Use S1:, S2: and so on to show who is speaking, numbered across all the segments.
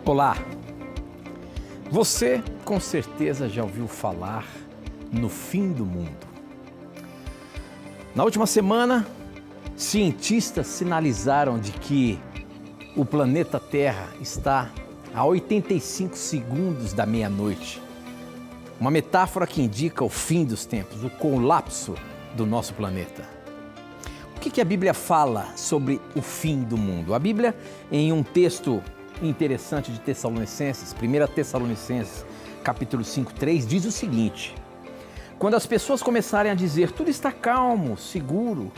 S1: Olá! Você com certeza já ouviu falar no fim do mundo. Na última semana, cientistas sinalizaram de que o planeta Terra está a 85 segundos da meia-noite. Uma metáfora que indica o fim dos tempos, o colapso do nosso planeta. O que a Bíblia fala sobre o fim do mundo? A Bíblia, em um texto interessante de Tessalonicenses, 1 Tessalonicenses, capítulo 5:3, diz o seguinte: quando as pessoas começarem a dizer tudo está calmo, seguro,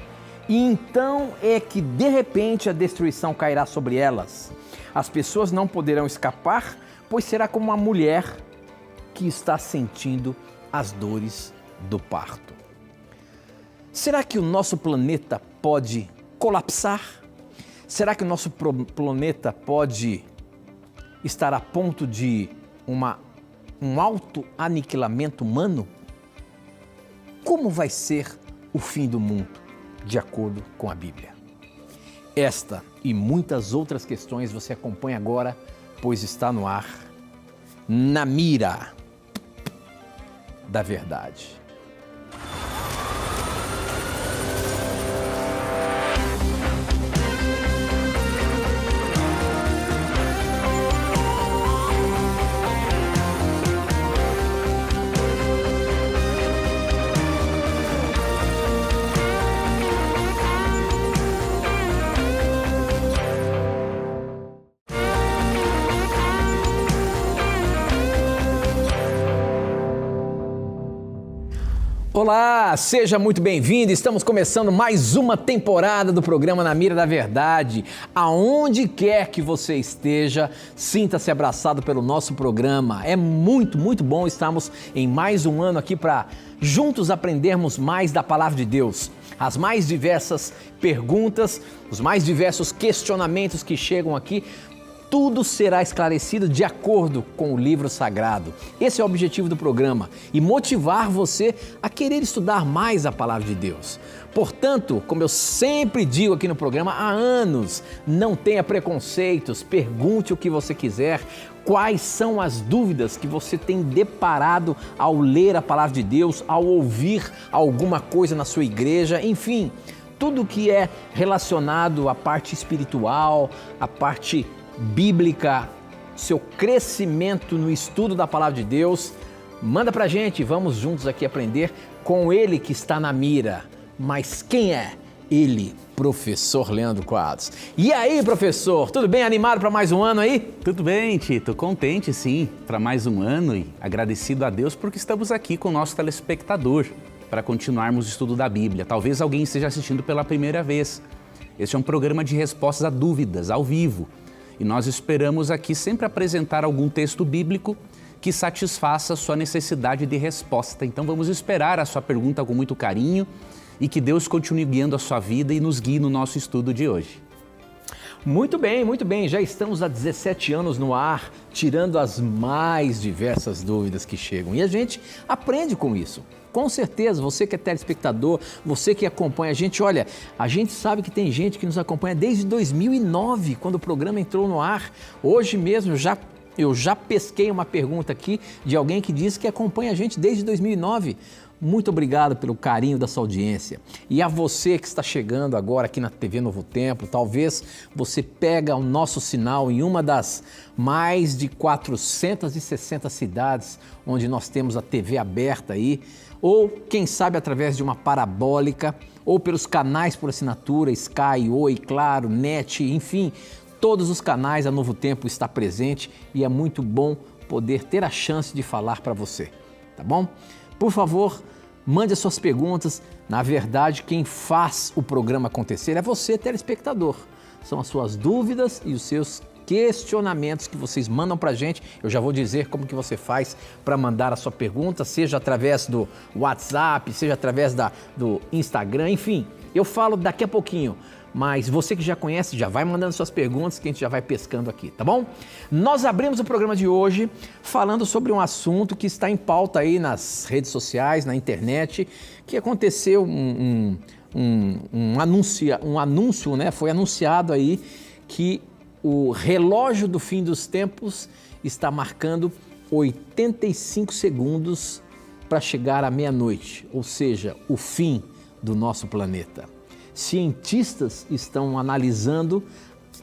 S1: e então é que de repente a destruição cairá sobre elas, as pessoas não poderão escapar, pois será como uma mulher que está sentindo as dores do parto. Será que o nosso planeta pode colapsar? Será que o nosso planeta pode estar a ponto de um autoaniquilamento humano? Como vai ser o fim do mundo, de acordo com a Bíblia? Esta e muitas outras questões você acompanha agora, pois está no ar, Na Mira da Verdade. Olá, seja muito bem-vindo. Estamos começando mais uma temporada do programa Na Mira da Verdade. Aonde quer que você esteja, sinta-se abraçado pelo nosso programa. É muito bom estarmos em mais um ano aqui para juntos aprendermos mais da Palavra de Deus. As mais diversas perguntas, os mais diversos questionamentos que chegam aqui, tudo será esclarecido de acordo com o livro sagrado. Esse é o objetivo do programa e motivar você a querer estudar mais a palavra de Deus. Portanto, como eu sempre digo aqui no programa há anos, não tenha preconceitos, pergunte o que você quiser. Quais são as dúvidas que você tem deparado ao ler a palavra de Deus, ao ouvir alguma coisa na sua igreja, enfim, tudo que é relacionado à parte espiritual, à parte bíblica, seu crescimento no estudo da palavra de Deus, manda pra gente, vamos juntos aqui aprender com ele que está na mira. Mas quem é? Ele, professor Leandro Quadros. E aí, professor, tudo bem? Animado para mais um ano aí?
S2: Tudo bem, Tito, contente sim, para mais um ano e agradecido a Deus porque estamos aqui com o nosso telespectador para continuarmos o estudo da Bíblia. Talvez alguém esteja assistindo pela primeira vez. Este é um programa de respostas a dúvidas, ao vivo. E nós esperamos aqui sempre apresentar algum texto bíblico que satisfaça a sua necessidade de resposta. Então vamos esperar a sua pergunta com muito carinho e que Deus continue guiando a sua vida e nos guie no nosso estudo de hoje.
S1: Muito bem. Já estamos há 17 anos no ar, tirando as mais diversas dúvidas que chegam. E a gente aprende com isso. Com certeza, você que é telespectador, você que acompanha a gente, olha, a gente sabe que tem gente que nos acompanha desde 2009, quando o programa entrou no ar. Hoje mesmo eu já pesquei uma pergunta aqui de alguém que disse que acompanha a gente desde 2009. Muito obrigado pelo carinho da sua audiência. E a você que está chegando agora aqui na TV Novo Tempo, talvez você pega o nosso sinal em uma das mais de 460 cidades onde nós temos a TV aberta aí, ou quem sabe através de uma parabólica, ou pelos canais por assinatura, Sky, Oi, Claro, NET, enfim, todos os canais a Novo Tempo está presente e é muito bom poder ter a chance de falar para você, tá bom? Por favor, mande as suas perguntas. Na verdade, quem faz o programa acontecer é você, telespectador. São as suas dúvidas e os seus questionamentos que vocês mandam para a gente. Eu já vou dizer como que você faz para mandar a sua pergunta, seja através do WhatsApp, seja através do Instagram, enfim. Eu falo daqui a pouquinho. Mas você que já conhece, já vai mandando suas perguntas que a gente já vai pescando aqui, tá bom? Nós abrimos o programa de hoje falando sobre um assunto que está em pauta aí nas redes sociais, na internet, que aconteceu um anúncio, né? Foi anunciado aí que o relógio do fim dos tempos está marcando 85 segundos para chegar à meia-noite, ou seja, o fim do nosso planeta. Cientistas estão analisando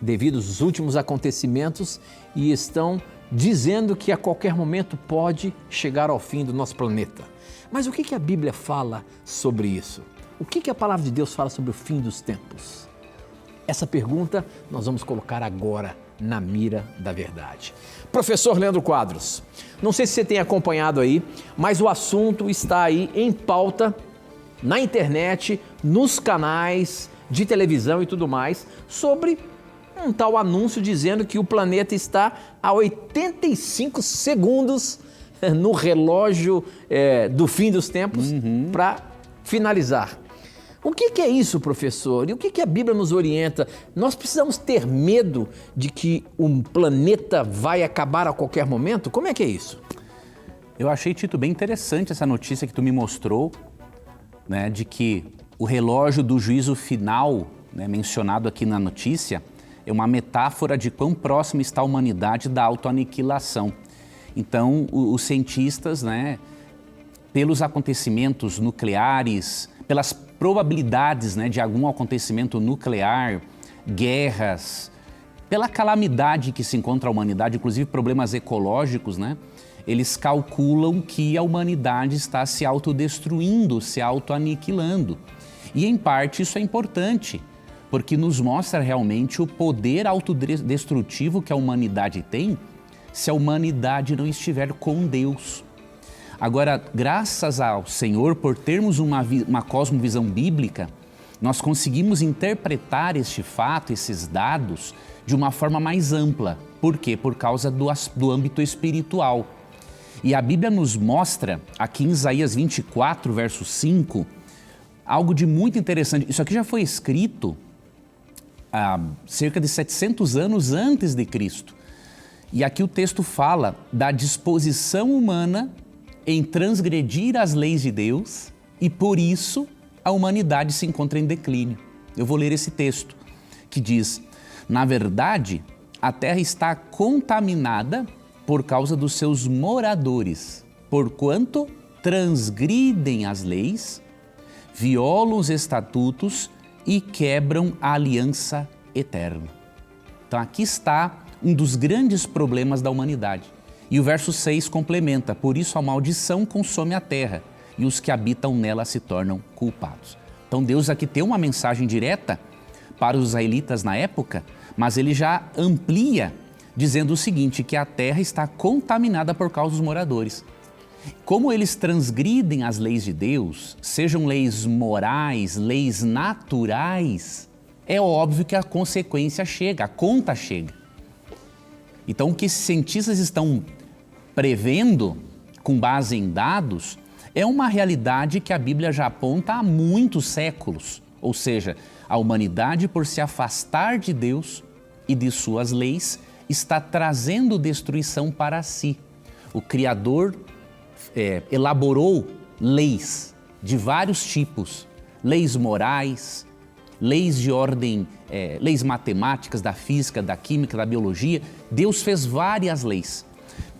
S1: devido aos últimos acontecimentos e estão dizendo que a qualquer momento pode chegar ao fim do nosso planeta. Mas o que a Bíblia fala sobre isso? O que a palavra de Deus fala sobre o fim dos tempos? Essa pergunta nós vamos colocar agora na mira da verdade. Professor Leandro Quadros, não sei se você tem acompanhado aí, mas o assunto está aí em pauta na internet, nos canais de televisão e tudo mais, sobre um tal anúncio dizendo que o planeta está a 85 segundos no relógio do fim dos tempos para finalizar. O que é isso, professor? E o que a Bíblia nos orienta? Nós precisamos ter medo de que um planeta vai acabar a qualquer momento? Como é que é isso?
S2: Eu achei, Tito, bem interessante essa notícia que tu me mostrou, né, de que o relógio do juízo final, né, mencionado aqui na notícia, é uma metáfora de quão próxima está a humanidade da autoaniquilação. Então, os cientistas, né, pelos acontecimentos nucleares, pelas probabilidades, né, de algum acontecimento nuclear, guerras, pela calamidade que se encontra a humanidade, inclusive problemas ecológicos, né, eles calculam que a humanidade está se autodestruindo, se autoaniquilando. E, em parte, isso é importante, porque nos mostra realmente o poder autodestrutivo que a humanidade tem se a humanidade não estiver com Deus. Agora, graças ao Senhor, por termos uma cosmovisão bíblica, nós conseguimos interpretar este fato, esses dados, de uma forma mais ampla. Por quê? Por causa do âmbito espiritual. E a Bíblia nos mostra, aqui em Isaías 24, verso 5, algo de muito interessante. Isso aqui já foi escrito há cerca de 700 anos antes de Cristo. E aqui o texto fala da disposição humana em transgredir as leis de Deus e, por isso, a humanidade se encontra em declínio. Eu vou ler esse texto, que diz: na verdade, a terra está contaminada por causa dos seus moradores, porquanto transgridem as leis, violam os estatutos e quebram a aliança eterna. Então aqui está um dos grandes problemas da humanidade. E o verso 6 complementa: por isso a maldição consome a terra e os que habitam nela se tornam culpados. Então Deus aqui tem uma mensagem direta para os israelitas na época, mas ele já amplia dizendo o seguinte, que a terra está contaminada por causa dos moradores. Como eles transgridem as leis de Deus, sejam leis morais, leis naturais, é óbvio que a consequência chega, a conta chega. Então, o que cientistas estão prevendo, com base em dados, é uma realidade que a Bíblia já aponta há muitos séculos. Ou seja, a humanidade, por se afastar de Deus e de suas leis, está trazendo destruição para si. O Criador elaborou leis de vários tipos, leis morais, leis de ordem, leis matemáticas, da física, da química, da biologia. Deus fez várias leis.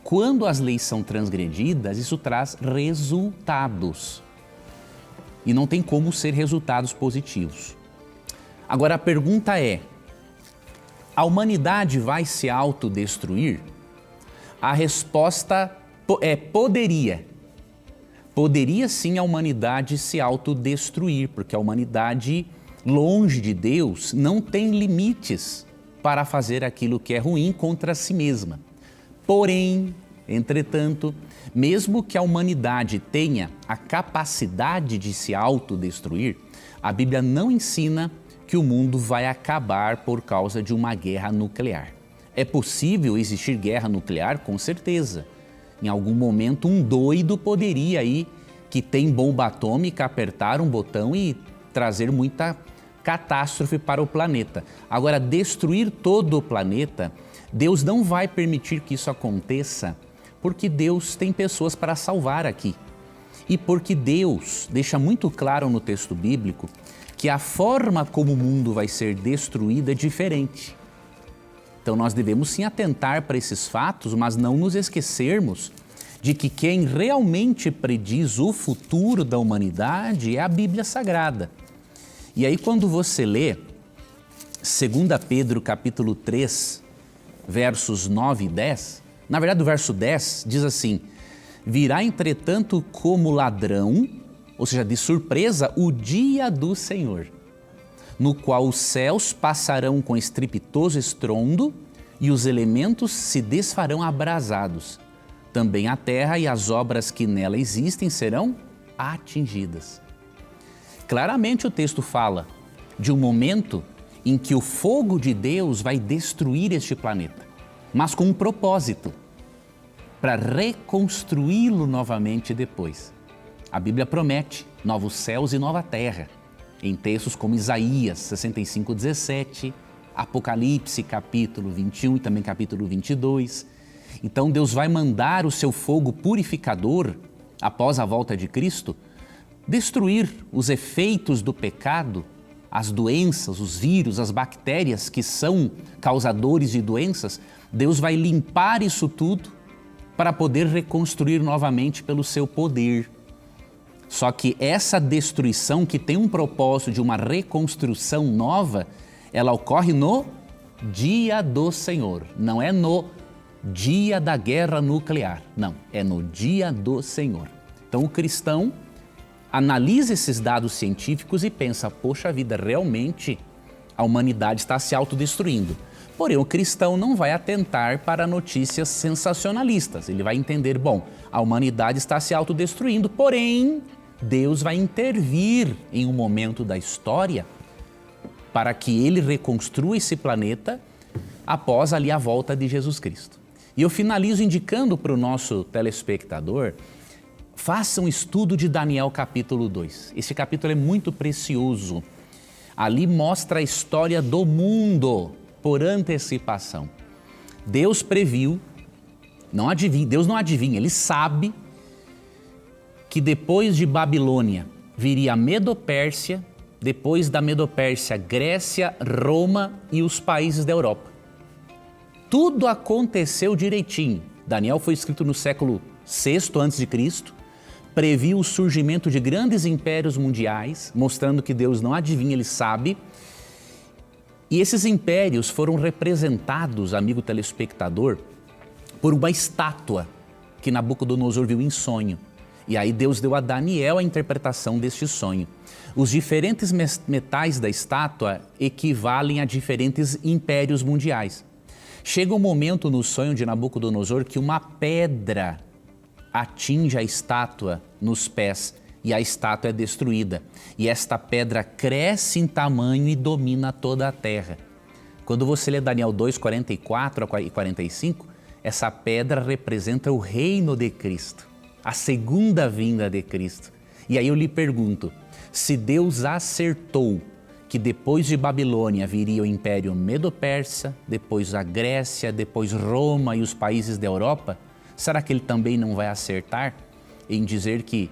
S2: Quando as leis são transgredidas, isso traz resultados. E não tem como ser resultados positivos. Agora a pergunta é: a humanidade vai se autodestruir? A resposta é poderia. Poderia sim a humanidade se autodestruir, porque a humanidade, longe de Deus, não tem limites para fazer aquilo que é ruim contra si mesma. Porém, entretanto, mesmo que a humanidade tenha a capacidade de se autodestruir, a Bíblia não ensina que o mundo vai acabar por causa de uma guerra nuclear. É possível existir guerra nuclear? Com certeza. Em algum momento, um doido poderia aí, que tem bomba atômica, apertar um botão e trazer muita catástrofe para o planeta. Agora, destruir todo o planeta, Deus não vai permitir que isso aconteça, porque Deus tem pessoas para salvar aqui. E porque Deus deixa muito claro no texto bíblico que a forma como o mundo vai ser destruído é diferente. Então nós devemos sim atentar para esses fatos, mas não nos esquecermos de que quem realmente prediz o futuro da humanidade é a Bíblia Sagrada. E aí quando você lê 2 Pedro capítulo 3, versos 9 e 10, na verdade o verso 10 diz assim: virá entretanto como ladrão, ou seja, de surpresa, o dia do Senhor, no qual os céus passarão com estrepitoso estrondo e os elementos se desfarão abrasados. Também a terra e as obras que nela existem serão atingidas. Claramente o texto fala de um momento em que o fogo de Deus vai destruir este planeta, mas com um propósito, para reconstruí-lo novamente depois. A Bíblia promete novos céus e nova terra, em textos como Isaías 65:17, Apocalipse capítulo 21 e também capítulo 22. Então Deus vai mandar o seu fogo purificador, após a volta de Cristo, destruir os efeitos do pecado, as doenças, os vírus, as bactérias que são causadores de doenças. Deus vai limpar isso tudo para poder reconstruir novamente pelo seu poder. Só que essa destruição, que tem um propósito de uma reconstrução nova, ela ocorre no dia do Senhor, não é no dia da guerra nuclear, não, é no dia do Senhor. Então o cristão analisa esses dados científicos e pensa, poxa vida, realmente a humanidade está se autodestruindo. Porém, o cristão não vai atentar para notícias sensacionalistas. Ele vai entender, bom, a humanidade está se autodestruindo, porém, Deus vai intervir em um momento da história para que ele reconstrua esse planeta após ali a volta de Jesus Cristo. E eu finalizo indicando para o nosso telespectador, faça um estudo de Daniel capítulo 2. Esse capítulo é muito precioso. Ali mostra a história do mundo por antecipação. Deus previu, Deus não adivinha, Ele sabe que depois de Babilônia viria a Medo-Pérsia, depois da Medo-Pérsia, Grécia, Roma e os países da Europa. Tudo aconteceu direitinho. Daniel foi escrito no século VI a.C., previu o surgimento de grandes impérios mundiais, mostrando que Deus não adivinha, Ele sabe. E esses impérios foram representados, amigo telespectador, por uma estátua que Nabucodonosor viu em sonho. E aí Deus deu a Daniel a interpretação deste sonho. Os diferentes metais da estátua equivalem a diferentes impérios mundiais. Chega um momento no sonho de Nabucodonosor que uma pedra atinge a estátua nos pés e a estátua é destruída. E esta pedra cresce em tamanho e domina toda a terra. Quando você lê Daniel 2, 44 e 45, essa pedra representa o reino de Cristo, a segunda vinda de Cristo. E aí eu lhe pergunto, se Deus acertou que depois de Babilônia viria o Império Medo-Persa, depois a Grécia, depois Roma e os países da Europa, será que Ele também não vai acertar em dizer que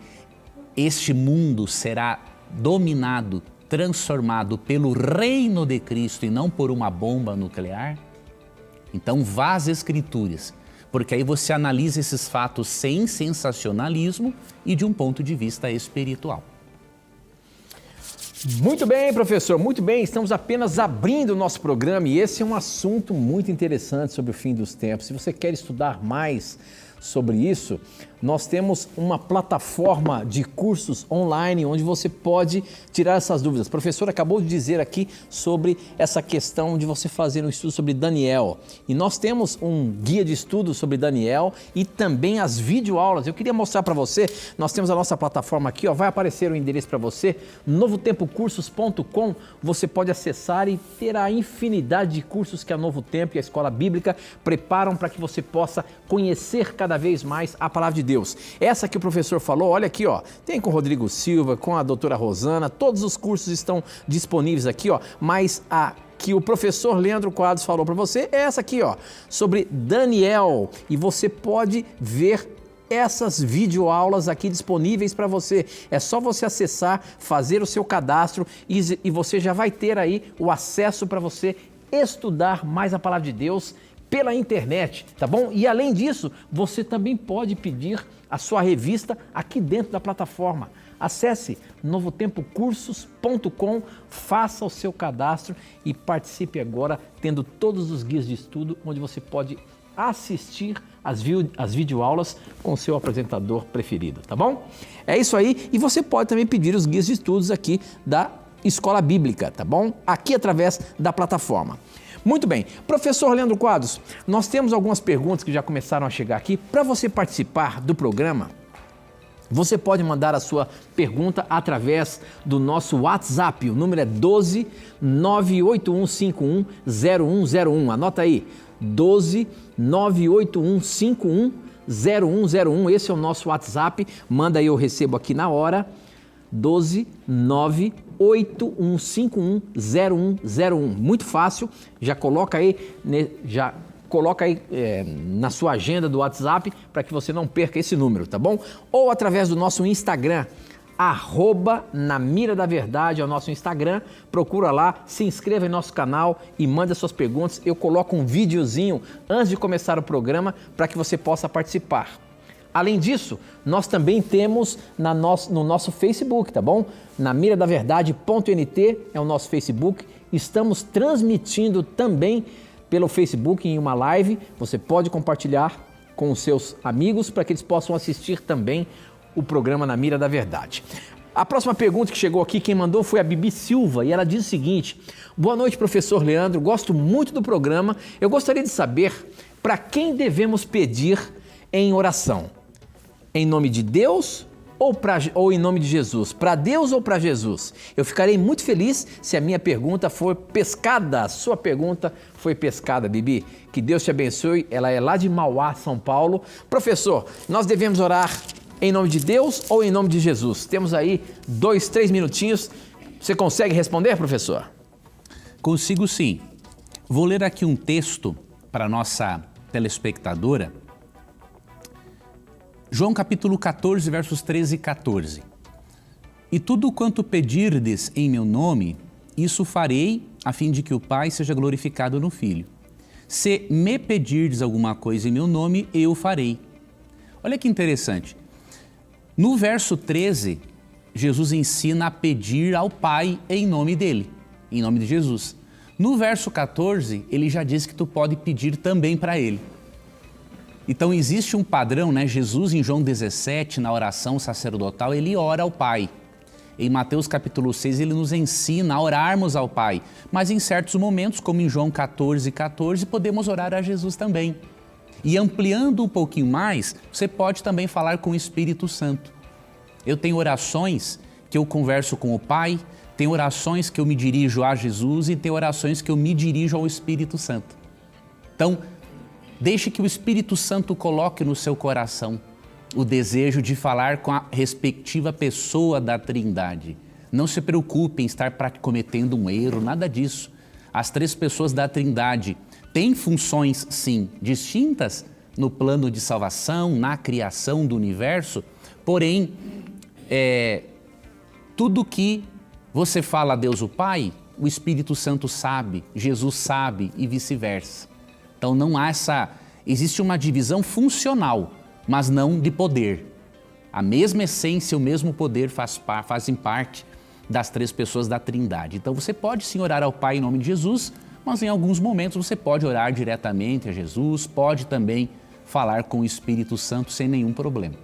S2: este mundo será dominado, transformado pelo reino de Cristo e não por uma bomba nuclear? Então vá às Escrituras, porque aí você analisa esses fatos sem sensacionalismo e de um ponto de vista espiritual.
S1: Muito bem, professor, muito bem. Estamos apenas abrindo o nosso programa e esse é um assunto muito interessante sobre o fim dos tempos. Se você quer estudar mais sobre isso, nós temos uma plataforma de cursos online onde você pode tirar essas dúvidas. O professor acabou de dizer aqui sobre essa questão de você fazer um estudo sobre Daniel. E nós temos um guia de estudo sobre Daniel e também as videoaulas. Eu queria mostrar para você, nós temos a nossa plataforma aqui, ó, vai aparecer o endereço para você, novotempocursos.com. Você pode acessar e ter a infinidade de cursos que a Novo Tempo e a Escola Bíblica preparam para que você possa conhecer cada vez mais a Palavra de Deus. Essa que o professor falou, olha aqui, ó, tem com o Rodrigo Silva, com a doutora Rosana, todos os cursos estão disponíveis aqui, ó, mas a que o professor Leandro Quadros falou para você é essa aqui, ó, sobre Daniel, e você pode ver essas videoaulas aqui disponíveis para você. É só você acessar, fazer o seu cadastro e você já vai ter aí o acesso para você estudar mais a palavra de Deus pela internet, tá bom? E além disso, você também pode pedir a sua revista aqui dentro da plataforma. Acesse novotempocursos.com, faça o seu cadastro e participe agora, tendo todos os guias de estudo, onde você pode assistir as videoaulas com o seu apresentador preferido, tá bom? É isso aí, e você pode também pedir os guias de estudos aqui da Escola Bíblica, tá bom? Aqui através da plataforma. Muito bem, professor Leandro Quadros, nós temos algumas perguntas que já começaram a chegar aqui. Para você participar do programa, você pode mandar a sua pergunta através do nosso WhatsApp. O número é 12 98151 0101. Anota aí, 12 98151 0101. Esse é o nosso WhatsApp. Manda aí, eu recebo aqui na hora. 12 98151 0101. Muito fácil. Já coloca aí, na sua agenda do WhatsApp para que você não perca esse número, tá bom? Ou através do nosso Instagram, @NaMiraDaVerdade é o nosso Instagram. Procura lá, se inscreva em nosso canal e mande as suas perguntas. Eu coloco um videozinho antes de começar o programa para que você possa participar. Além disso, nós também temos no nosso Facebook, tá bom? NaMiraDaVerdade.nt é o nosso Facebook. Estamos transmitindo também pelo Facebook em uma live. Você pode compartilhar com os seus amigos para que eles possam assistir também o programa Na Mira da Verdade. A próxima pergunta que chegou aqui, quem mandou foi a Bibi Silva, e ela diz o seguinte: boa noite, professor Leandro, gosto muito do programa. Eu gostaria de saber para quem devemos pedir em oração. Em nome de Deus ou em nome de Jesus? Para Deus ou para Jesus? Eu ficarei muito feliz se a minha pergunta for pescada. A sua pergunta foi pescada, Bibi. Que Deus te abençoe. Ela é lá de Mauá, São Paulo. Professor, nós devemos orar em nome de Deus ou em nome de Jesus? Temos aí 2, 3 minutinhos. Você consegue responder, professor?
S2: Consigo sim. Vou ler aqui um texto para a nossa telespectadora. João capítulo 14, versos 13 e 14. E tudo quanto pedirdes em meu nome, isso farei, a fim de que o Pai seja glorificado no Filho. Se me pedirdes alguma coisa em meu nome, eu farei. Olha que interessante. No verso 13, Jesus ensina a pedir ao Pai em nome dele, em nome de Jesus. No verso 14, ele já diz que tu pode pedir também para ele. Então existe um padrão, né? Jesus em João 17, na oração sacerdotal, ele ora ao Pai. Em Mateus capítulo 6, ele nos ensina a orarmos ao Pai. Mas em certos momentos, como em João 14, 14, podemos orar a Jesus também. E ampliando um pouquinho mais, você pode também falar com o Espírito Santo. Eu tenho orações que eu converso com o Pai, tem orações que eu me dirijo a Jesus e tem orações que eu me dirijo ao Espírito Santo. Então, deixe que o Espírito Santo coloque no seu coração o desejo de falar com a respectiva pessoa da Trindade. Não se preocupe em estar cometendo um erro, nada disso. As 3 pessoas da Trindade têm funções, sim, distintas no plano de salvação, na criação do universo, porém, tudo que você fala a Deus o Pai, o Espírito Santo sabe, Jesus sabe e vice-versa. Então não há existe uma divisão funcional, mas não de poder. A mesma essência, o mesmo poder fazem parte das 3 pessoas da Trindade. Então você pode sim orar ao Pai em nome de Jesus, mas em alguns momentos você pode orar diretamente a Jesus, pode também falar com o Espírito Santo sem nenhum problema.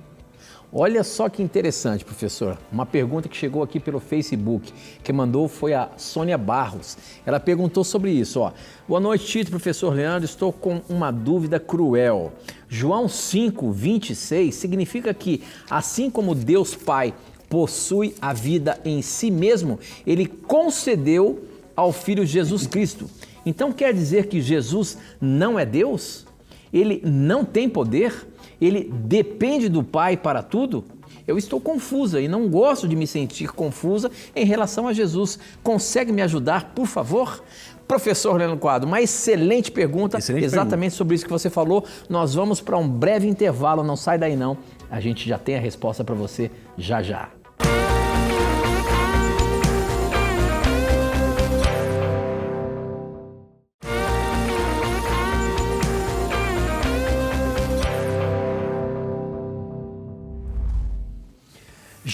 S1: Olha só que interessante, professor. Uma pergunta que chegou aqui pelo Facebook. Quem mandou foi a Sônia Barros. Ela perguntou sobre isso. Boa noite, Tito, professor Leandro. Estou com uma dúvida cruel. João 5, 26 significa que, assim como Deus Pai possui a vida em si mesmo, Ele concedeu ao Filho Jesus Cristo. Então quer dizer que Jesus não é Deus? Ele não tem poder? Ele depende do Pai para tudo? Eu estou confusa e não gosto de me sentir confusa em relação a Jesus. Consegue me ajudar, por favor? Professor Leandro Quadros, uma excelente pergunta, exatamente sobre isso que você falou. Nós vamos para um breve intervalo, não sai daí não. A gente já tem a resposta para você já já.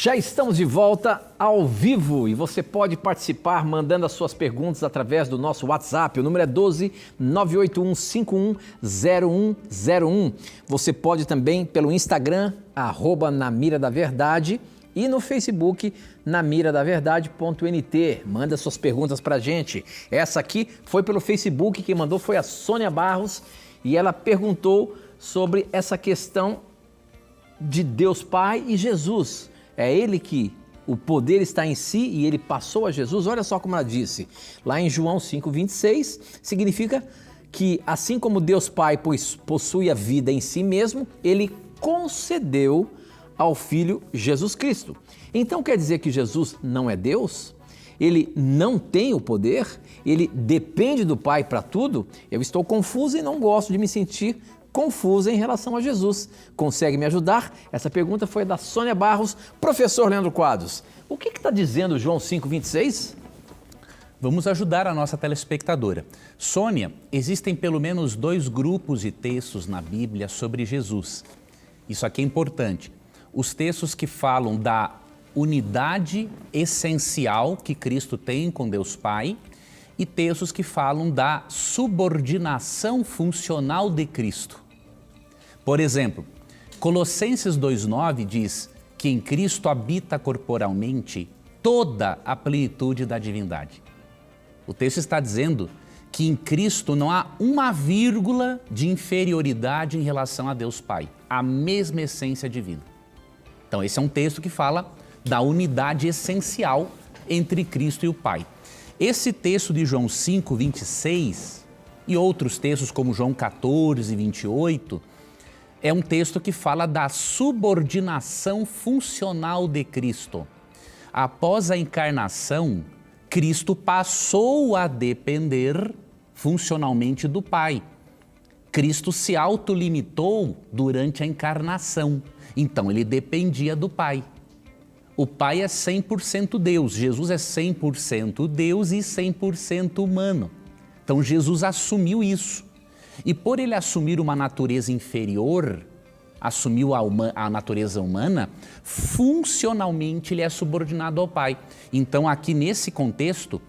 S1: Já estamos de volta ao vivo e você pode participar mandando as suas perguntas através do nosso WhatsApp. O número é 12 981 51 0101. Você pode também pelo Instagram, @namiradaverdade, e no Facebook, namiradaverdade.nt. Manda suas perguntas pra gente. Essa aqui foi pelo Facebook, quem mandou foi a Sônia Barros e ela perguntou sobre essa questão de Deus Pai e Jesus. É ele que o poder está em si e ele passou a Jesus. Olha só como ela disse, lá em João 5,26, significa que assim como Deus Pai possui a vida em si mesmo, ele concedeu ao Filho Jesus Cristo. Então quer dizer que Jesus não é Deus? Ele não tem o poder? Ele depende do Pai para tudo? Eu estou confuso e não gosto de me sentir confusa em relação a Jesus. Consegue me ajudar? Essa pergunta foi da Sônia Barros. Professor Leandro Quadros, o que está dizendo João 5,26?
S2: Vamos ajudar a nossa telespectadora. Sônia, existem pelo menos 2 grupos de textos na Bíblia sobre Jesus. Isso aqui é importante. Os textos que falam da unidade essencial que Cristo tem com Deus Pai e textos que falam da subordinação funcional de Cristo. Por exemplo, Colossenses 2,9 diz que em Cristo habita corporalmente toda a plenitude da divindade. O texto está dizendo que em Cristo não há uma vírgula de inferioridade em relação a Deus Pai, a mesma essência divina. Então esse é um texto que fala da unidade essencial entre Cristo e o Pai. Esse texto de João 5,26 e outros textos como João 14,28 é um texto que fala da subordinação funcional de Cristo. Após a encarnação, Cristo passou a depender funcionalmente do Pai. Cristo se autolimitou durante a encarnação, então ele dependia do Pai. O Pai é 100% Deus, Jesus é 100% Deus e 100% humano. Então Jesus assumiu isso. E por ele assumir uma natureza inferior, assumiu a natureza humana, funcionalmente ele é subordinado ao Pai. Então aqui nesse contexto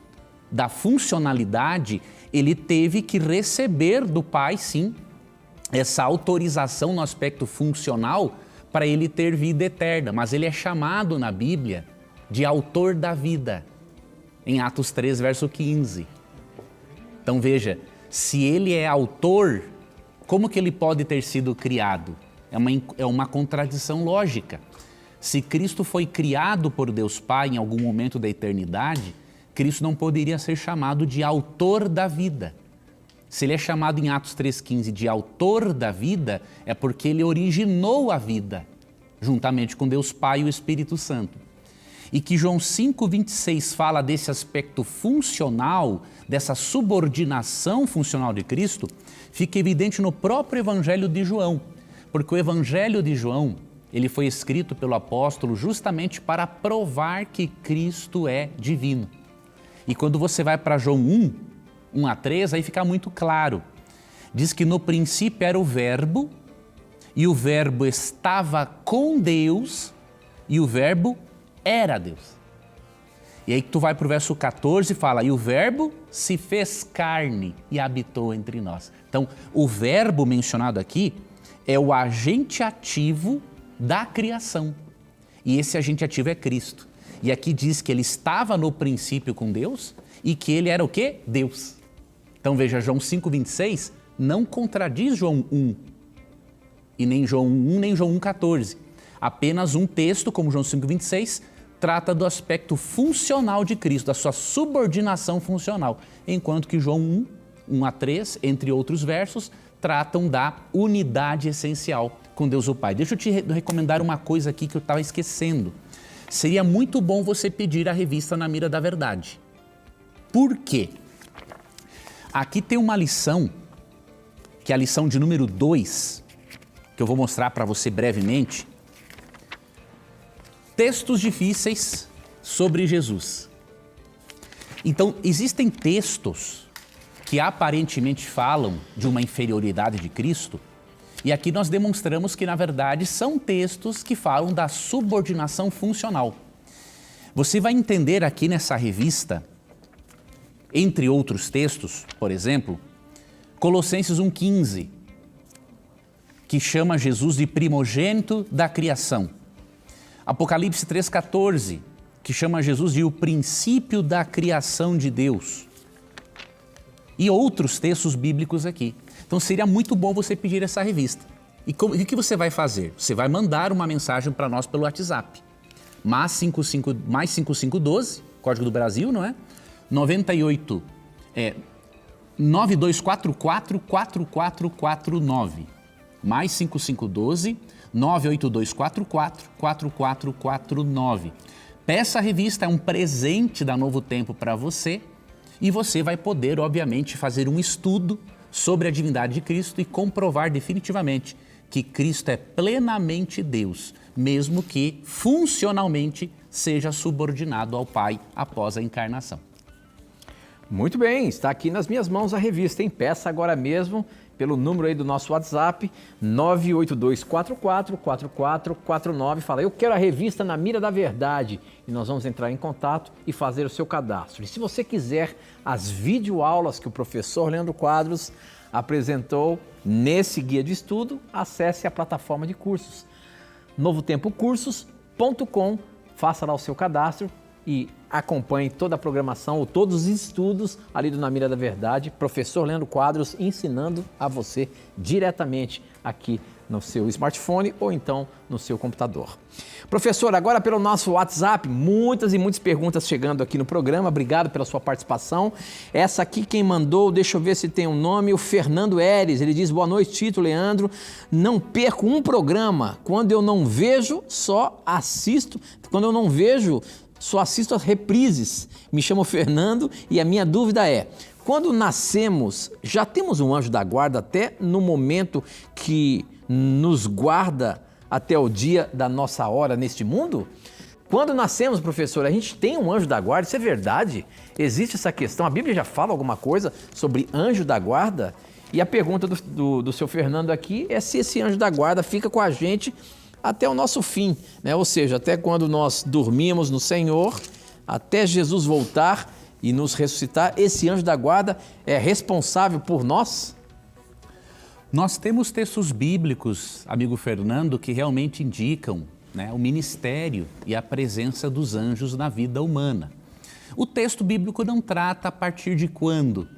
S2: da funcionalidade, ele teve que receber do Pai, sim, essa autorização no aspecto funcional para ele ter vida eterna. Mas ele é chamado na Bíblia de autor da vida, em Atos 3, verso 15. Então veja, se ele é autor, como que ele pode ter sido criado? É uma contradição lógica. Se Cristo foi criado por Deus Pai em algum momento da eternidade, Cristo não poderia ser chamado de autor da vida. Se ele é chamado em Atos 3,15 de autor da vida, é porque ele originou a vida, juntamente com Deus Pai e o Espírito Santo. E que João 5,26 fala desse aspecto funcional, dessa subordinação funcional de Cristo, fica evidente no próprio Evangelho de João. Porque o Evangelho de João, ele foi escrito pelo apóstolo justamente para provar que Cristo é divino. E quando você vai para João 1 a 3, aí fica muito claro. Diz que no princípio era o Verbo, e o Verbo estava com Deus, e o Verbo era Deus. E aí tu vai para o verso 14 e fala, e o Verbo se fez carne e habitou entre nós. Então, o Verbo mencionado aqui é o agente ativo da criação. E esse agente ativo é Cristo. E aqui diz que ele estava no princípio com Deus e que ele era o quê? Deus. Então veja, João 5,26 não contradiz João 1. E nem João 1, nem João 1,14. Apenas um texto, como João 5,26, trata do aspecto funcional de Cristo, da sua subordinação funcional. Enquanto que João 1 a 3, entre outros versos, tratam da unidade essencial com Deus o Pai. Deixa eu te recomendar uma coisa aqui que eu estava esquecendo. Seria muito bom você pedir a revista Na Mira da Verdade. Por quê? Aqui tem uma lição, que é a lição de número 2, que eu vou mostrar para você brevemente. Textos difíceis sobre Jesus. Então, existem textos que aparentemente falam de uma inferioridade de Cristo E aqui nós demonstramos que, na verdade, são textos que falam da subordinação funcional. Você vai entender aqui nessa revista, entre outros textos, por exemplo, Colossenses 1,15, que chama Jesus de primogênito da criação. Apocalipse 3,14, que chama Jesus de o princípio da criação de Deus. E outros textos bíblicos aqui. Então seria muito bom você pedir essa revista. E o que você vai fazer? Você vai mandar uma mensagem para nós pelo WhatsApp. Mais 5512, código do Brasil, não é? 9244-4449. Mais 5512 98244-4449. Peça a revista, é um presente da Novo Tempo para você e você vai poder, obviamente, fazer um estudo sobre a divindade de Cristo e comprovar definitivamente que Cristo é plenamente Deus, mesmo que funcionalmente seja subordinado ao Pai após a encarnação.
S1: Muito bem, está aqui nas minhas mãos a revista, hein? Peça agora mesmo pelo número aí do nosso WhatsApp, 98244-4449. Fala, eu quero a revista Na Mira da Verdade. E nós vamos entrar em contato e fazer o seu cadastro. E se você quiser as videoaulas que o professor Leandro Quadros apresentou nesse guia de estudo, acesse a plataforma de cursos, novotempocursos.com, faça lá o seu cadastro e acompanhe toda a programação ou todos os estudos ali do Na Mira da Verdade, professor Leandro Quadros ensinando a você diretamente aqui no seu smartphone ou então no seu computador. Professor, agora pelo nosso WhatsApp, muitas e muitas perguntas chegando aqui no programa, obrigado pela sua participação. Essa aqui quem mandou, deixa eu ver se tem um nome, o Fernando Eres, ele diz, boa noite Tito, Leandro, não perco um programa, quando eu não vejo, só assisto as reprises. Me chamo Fernando e a minha dúvida é, quando nascemos, já temos um anjo da guarda até no momento que nos guarda até o dia da nossa hora neste mundo? Quando nascemos, professor, a gente tem um anjo da guarda, isso é verdade? Existe essa questão? A Bíblia já fala alguma coisa sobre anjo da guarda? E a pergunta do seu Fernando aqui é se esse anjo da guarda fica com a gente até o nosso fim, né? Ou seja, até quando nós dormimos no Senhor, até Jesus voltar e nos ressuscitar, esse anjo da guarda é responsável por nós?
S2: Nós temos textos bíblicos, amigo Fernando, que realmente indicam, né, o ministério e a presença dos anjos na vida humana. O texto bíblico não trata a partir de quando,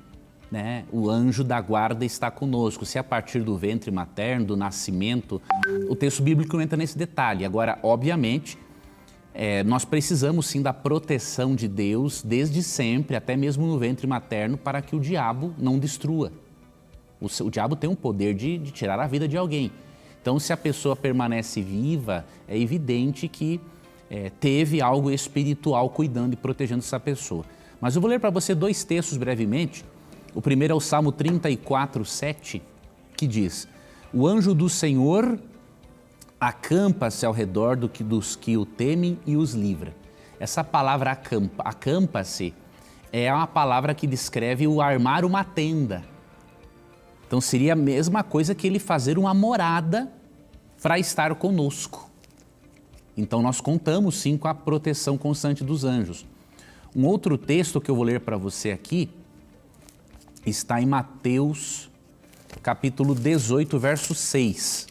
S2: né, o anjo da guarda está conosco, se é a partir do ventre materno, do nascimento. O texto bíblico não entra nesse detalhe. Agora, obviamente, nós precisamos sim da proteção de Deus desde sempre, até mesmo no ventre materno, para que o diabo não destrua. O diabo tem um poder de tirar a vida de alguém. Então, se a pessoa permanece viva, é evidente que teve algo espiritual cuidando e protegendo essa pessoa. Mas eu vou ler para você dois textos brevemente. O primeiro é o Salmo 34:7, que diz, o anjo do Senhor acampa-se ao redor dos que o temem e os livra. Essa palavra acampa-se é uma palavra que descreve o armar uma tenda. Então seria a mesma coisa que ele fazer uma morada para estar conosco. Então nós contamos sim com a proteção constante dos anjos. Um outro texto que eu vou ler para você aqui está em Mateus capítulo 18, verso 6,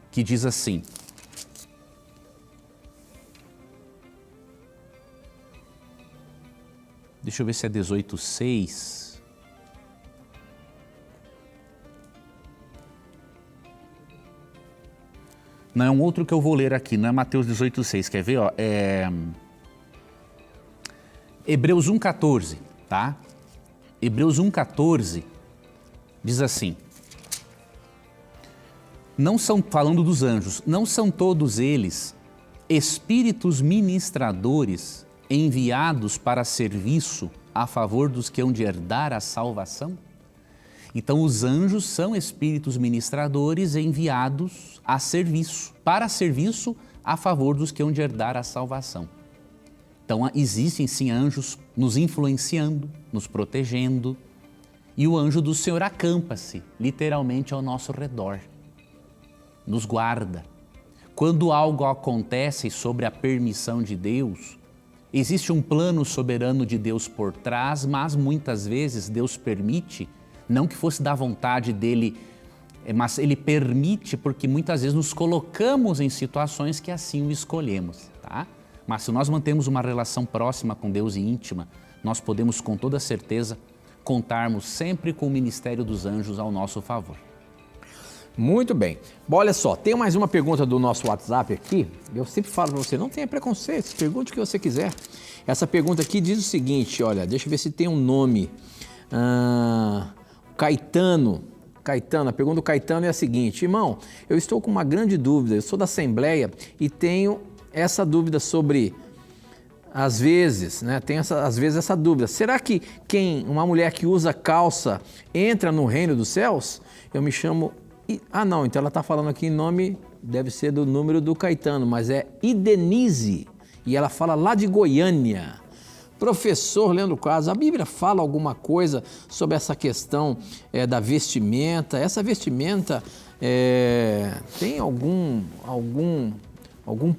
S2: que diz assim, deixa eu ver se é 18:6. Não, é um outro que eu vou ler aqui, não é Mateus 18:6, quer ver? Ó, Hebreus 1:14, tá? Hebreus 1:14 diz assim, não são, falando dos anjos, não são todos eles espíritos ministradores enviados para serviço a favor dos que hão de herdar a salvação? Então, os anjos são espíritos ministradores enviados a serviço, para serviço a favor dos que hão de herdar a salvação. Então, existem sim anjos nos influenciando, nos protegendo e o anjo do Senhor acampa-se, literalmente ao nosso redor, nos guarda. Quando algo acontece sobre a permissão de Deus, existe um plano soberano de Deus por trás, mas muitas vezes Deus permite, não que fosse da vontade dele, mas Ele permite porque muitas vezes nos colocamos em situações que assim o escolhemos, tá? Mas se nós mantemos uma relação próxima com Deus e íntima, nós podemos com toda certeza contarmos sempre com o ministério dos anjos ao nosso favor.
S1: Muito bem. Bom, olha só, tem mais uma pergunta do nosso WhatsApp aqui. Eu sempre falo para você, não tenha preconceito, pergunte o que você quiser. Essa pergunta aqui diz o seguinte, olha, deixa eu ver se tem um nome. Caetano, a pergunta do Caetano é a seguinte: irmão, eu estou com uma grande dúvida, eu sou da Assembleia e tenho essa dúvida sobre, às vezes, né, às vezes essa dúvida, será que uma mulher que usa calça entra no reino dos céus? Eu me chamo... não, então ela está falando aqui em nome, deve ser do número do Caetano, mas é Idenise, e ela fala lá de Goiânia. Professor Leandro Carlos, a Bíblia fala alguma coisa sobre essa questão da vestimenta? Essa vestimenta tem algum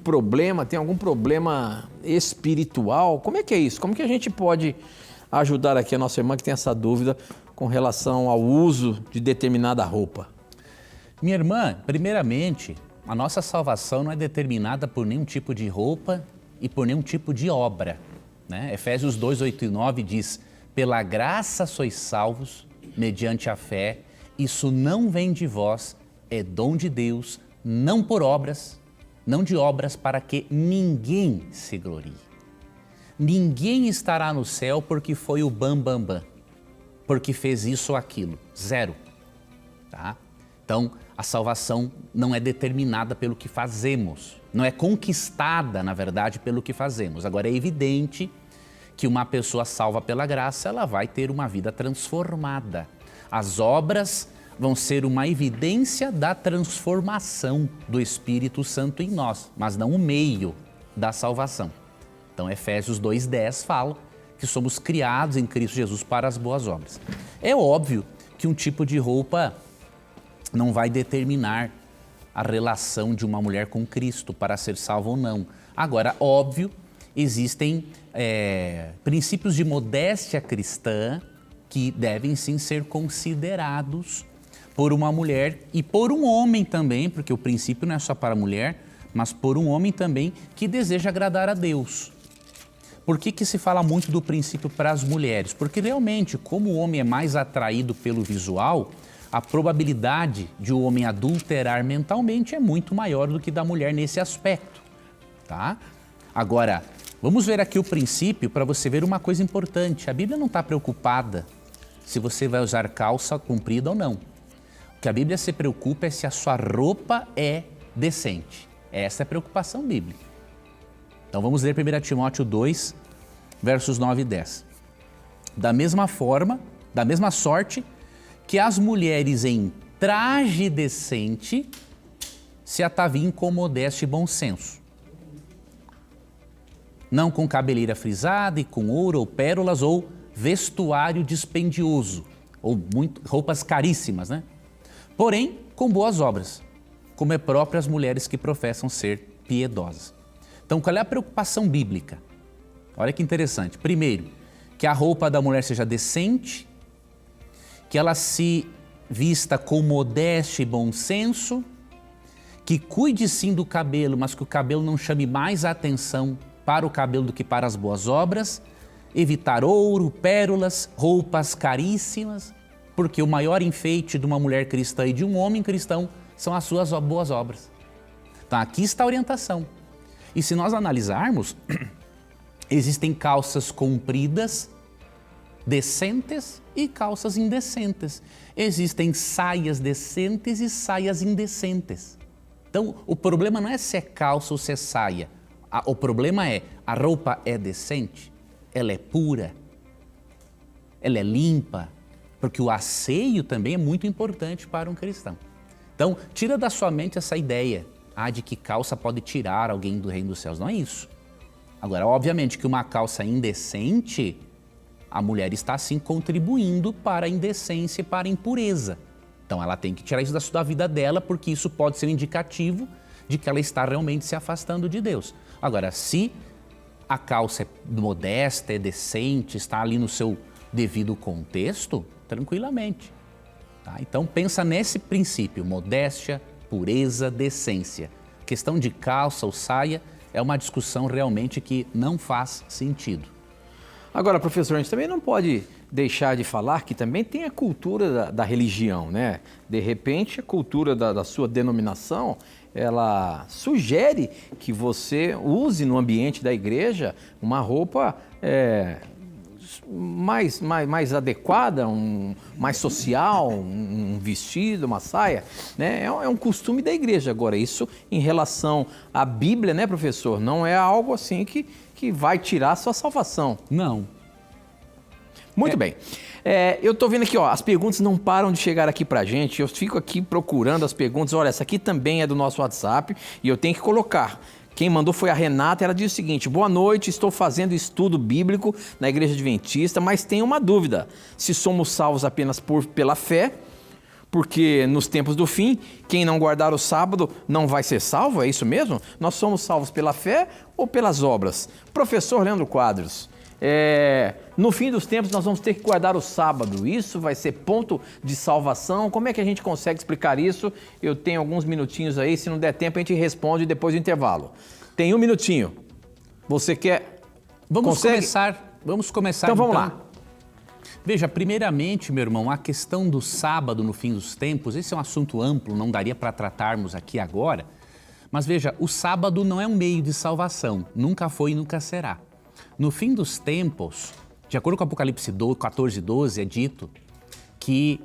S1: problema, tem algum problema espiritual? Como é que é isso? Como que a gente pode ajudar aqui a nossa irmã que tem essa dúvida com relação ao uso de determinada roupa?
S2: Minha irmã, primeiramente, a nossa salvação não é determinada por nenhum tipo de roupa e por nenhum tipo de obra, né? Efésios 2, 8 e 9 diz: pela graça sois salvos, mediante a fé, isso não vem de vós, é dom de Deus, não por obras, não de obras para que ninguém se glorie. Ninguém estará no céu porque foi o bam, porque fez isso ou aquilo, zero, tá? Então, a salvação não é determinada pelo que fazemos, não é conquistada, na verdade, pelo que fazemos. Agora, é evidente que uma pessoa salva pela graça, ela vai ter uma vida transformada. As obras vão ser uma evidência da transformação do Espírito Santo em nós, mas não o meio da salvação. Então, Efésios 2,10 fala que somos criados em Cristo Jesus para as boas obras. É óbvio que um tipo de roupa não vai determinar a relação de uma mulher com Cristo para ser salva ou não. Agora, óbvio, existem princípios de modéstia cristã que devem sim ser considerados por uma mulher e por um homem também, porque o princípio não é só para a mulher, mas por um homem também que deseja agradar a Deus. Por que se fala muito do princípio para as mulheres? Porque realmente, como o homem é mais atraído pelo visual, a probabilidade de o homem adulterar mentalmente é muito maior do que da mulher nesse aspecto, tá? Agora, vamos ver aqui o princípio para você ver uma coisa importante. A Bíblia não está preocupada se você vai usar calça comprida ou não. O que a Bíblia se preocupa é se a sua roupa é decente. Essa é a preocupação bíblica. Então vamos ler 1 Timóteo 2, versos 9 e 10. Da mesma forma, da mesma sorte, que as mulheres em traje decente se ataviem com modéstia e bom senso. Não com cabeleira frisada e com ouro ou pérolas ou vestuário dispendioso, ou roupas caríssimas, né? Porém, com boas obras, como é próprio as mulheres que professam ser piedosas. Então, qual é a preocupação bíblica? Olha que interessante. Primeiro, que a roupa da mulher seja decente, que ela se vista com modéstia e bom senso, que cuide sim do cabelo, mas que o cabelo não chame mais a atenção para o cabelo do que para as boas obras, evitar ouro, pérolas, roupas caríssimas, porque o maior enfeite de uma mulher cristã e de um homem cristão são as suas boas obras. Então aqui está a orientação. E se nós analisarmos, existem calças compridas, decentes e calças indecentes. Existem saias decentes e saias indecentes. Então, o problema não é se é calça ou se é saia. O problema é, a roupa é decente? Ela é pura? Ela é limpa? Porque o asseio também é muito importante para um cristão. Então, tira da sua mente essa ideia de que calça pode tirar alguém do reino dos céus. Não é isso. Agora, obviamente que uma calça indecente a mulher está sim contribuindo para a indecência e para a impureza. Então ela tem que tirar isso da sua vida dela, porque isso pode ser um indicativo de que ela está realmente se afastando de Deus. Agora, se a calça é modesta, é decente, está ali no seu devido contexto, tranquilamente. Tá? Então pensa nesse princípio, modéstia, pureza, decência. A questão de calça ou saia é uma discussão realmente que não faz sentido.
S1: Agora, professor, a gente também não pode deixar de falar que também tem a cultura da religião, né? De repente, a cultura da sua denominação, ela sugere que você use no ambiente da igreja uma roupa mais adequada, mais social, um vestido, uma saia, né? É um costume da igreja. Agora, isso em relação à Bíblia, né, professor? Não é algo assim que vai tirar a sua salvação.
S2: Não.
S1: Muito bem. Eu estou vendo aqui, ó, as perguntas não param de chegar aqui pra gente. Eu fico aqui procurando as perguntas. Olha, essa aqui também é do nosso WhatsApp e eu tenho que colocar. Quem mandou foi a Renata, ela diz o seguinte: boa noite, estou fazendo estudo bíblico na Igreja Adventista, mas tenho uma dúvida. Se somos salvos apenas pela fé, porque nos tempos do fim, quem não guardar o sábado não vai ser salvo, é isso mesmo? Nós somos salvos pela fé ou pelas obras? Professor Leandro Quadros, no fim dos tempos nós vamos ter que guardar o sábado, isso vai ser ponto de salvação? Como é que a gente consegue explicar isso? Eu tenho alguns minutinhos aí, se não der tempo a gente responde depois do intervalo. Tem um minutinho. Você quer...
S2: Vamos começar.
S1: Então vamos lá.
S2: Veja, primeiramente, meu irmão, a questão do sábado no fim dos tempos, esse é um assunto amplo, não daria para tratarmos aqui agora, mas veja, o sábado não é um meio de salvação, nunca foi e nunca será. No fim dos tempos, de acordo com Apocalipse 14:12, é dito que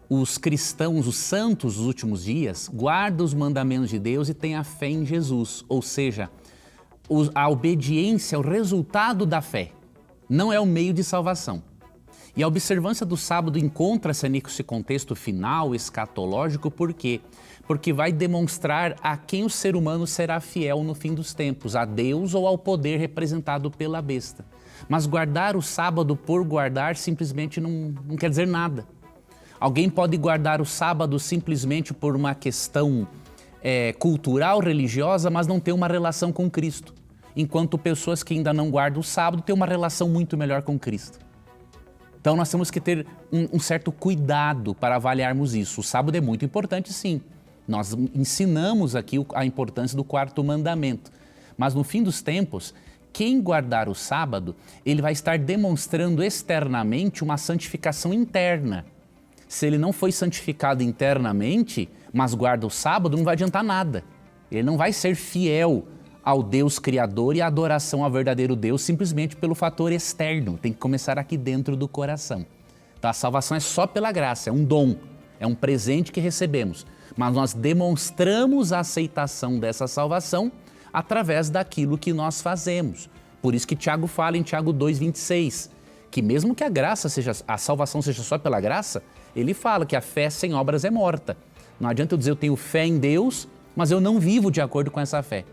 S2: os cristãos, os santos dos últimos dias, guardam os mandamentos de Deus e têm a fé em Jesus. Ou seja, a obediência é o resultado da fé, não é o meio de salvação. E a observância do sábado encontra-se nesse contexto final, escatológico, por quê? Porque vai demonstrar a quem o ser humano será fiel no fim dos tempos, a Deus ou ao poder representado pela besta. Mas guardar o sábado por guardar simplesmente não quer dizer nada. Alguém pode guardar o sábado simplesmente por uma questão cultural, religiosa, mas não ter uma relação com Cristo. Enquanto pessoas que ainda não guardam o sábado têm uma relação muito melhor com Cristo. Então nós temos que ter um certo cuidado para avaliarmos isso. O sábado é muito importante, sim. Nós ensinamos aqui a importância do quarto mandamento. Mas no fim dos tempos, quem guardar o sábado, ele vai estar demonstrando externamente uma santificação interna. Se ele não foi santificado internamente, mas guarda o sábado, não vai adiantar nada. Ele não vai ser fiel ao Deus Criador e à adoração ao verdadeiro Deus simplesmente pelo fator externo. Tem que começar aqui dentro do coração. Então a salvação é só pela graça, é um dom, é um presente que recebemos. Mas nós demonstramos a aceitação dessa salvação através daquilo que nós fazemos. Por isso que Tiago fala em Tiago 2:26, que mesmo que a salvação seja só pela graça, ele fala que a fé sem obras é morta. Não adianta eu dizer eu tenho fé em Deus, mas eu não vivo de acordo com essa fé.